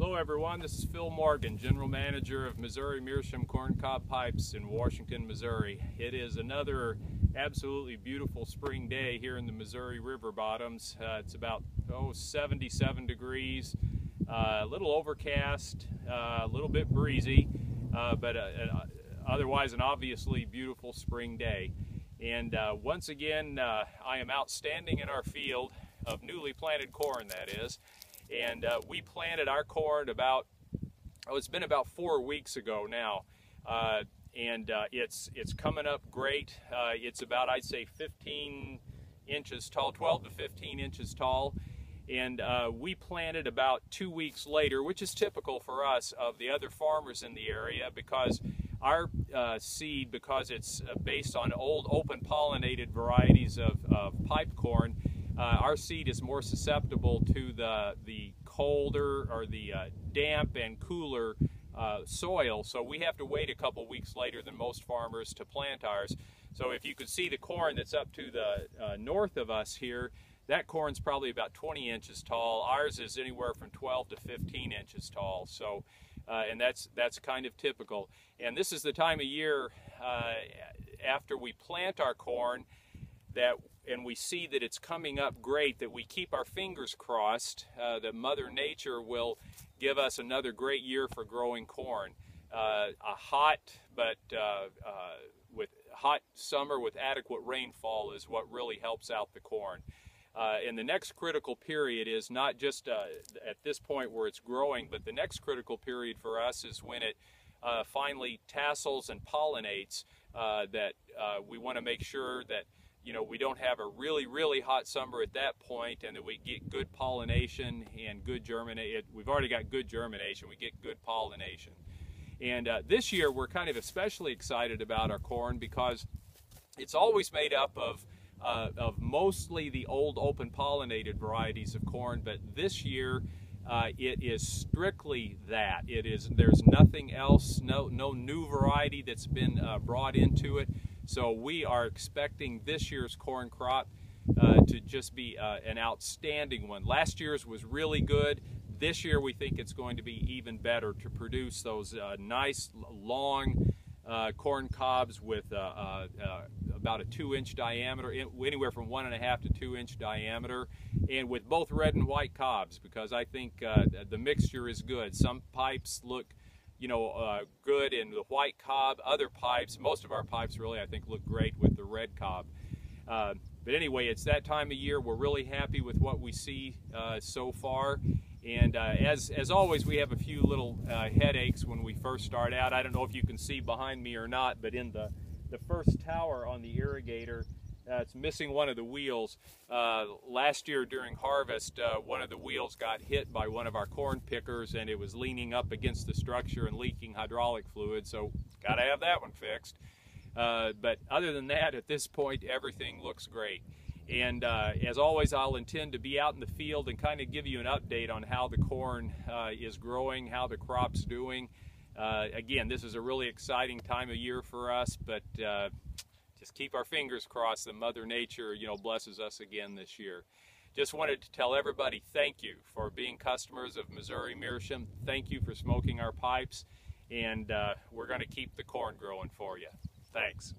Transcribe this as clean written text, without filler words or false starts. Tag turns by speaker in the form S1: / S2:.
S1: Hello everyone, this is Phil Morgan, General Manager of Missouri Meerschaum Corncob Pipes in Washington, Missouri. It is another absolutely beautiful spring day here in the Missouri river bottoms. It's about 77 degrees, a little overcast, a little bit breezy, but otherwise an obviously beautiful spring day. And once again, I am out standing in our field of newly planted corn, that is. And we planted our corn about, it's been about 4 weeks ago now, and it's coming up great. It's about, I'd say, 15 inches tall, 12 to 15 inches tall, and we planted about 2 weeks later, which is typical for us of the other farmers in the area, because our seed, because it's based on old open pollinated varieties of pipe corn, our seed is more susceptible to the colder or the damp and cooler soil, so we have to wait a couple weeks later than most farmers to plant ours. So if you could see the corn that's up to the north of us here, that corn's probably about 20 inches tall. Ours is anywhere from 12 to 15 inches tall. So, and that's kind of typical. And this is the time of year after we plant our corn and we see that it's coming up great, that we keep our fingers crossed that Mother Nature will give us another great year for growing corn. A hot summer with adequate rainfall is what really helps out the corn. And the next critical period is not just at this point where it's growing, but the next critical period for us is when it finally tassels and pollinates. We want to make sure that we don't have a really hot summer at that point, and that we get good pollination and good germination. We've already got good germination, we get good pollination. And this year we're kind of especially excited about our corn because it's always made up of mostly the old open pollinated varieties of corn, but this year it is strictly that. There's nothing else, no new variety that's been brought into it. So we are expecting this year's corn crop to just be an outstanding one. Last year's was really good. This year we think it's going to be even better, to produce those nice long corn cobs with about a 2-inch diameter, anywhere from 1.5 to 2-inch diameter, and with both red and white cobs, because I think the mixture is good. Some pipes look good in the white cob. Other pipes, most of our pipes really, I think, look great with the red cob. But anyway, it's that time of year. We're really happy with what we see so far. And as always, we have a few little headaches when we first start out. I don't know if you can see behind me or not, but in the first tower on the irrigator, it's missing one of the wheels. Last year during harvest, one of the wheels got hit by one of our corn pickers, and it was leaning up against the structure and leaking hydraulic fluid, so got to have that one fixed. But other than that, at this point, everything looks great. And as always, I'll intend to be out in the field and kind of give you an update on how the corn is growing, how the crop's doing. Again, this is a really exciting time of year for us, but just keep our fingers crossed that Mother Nature, blesses us again this year. Just wanted to tell everybody thank you for being customers of Missouri Meerschaum. Thank you for smoking our pipes, and we're going to keep the corn growing for you. Thanks.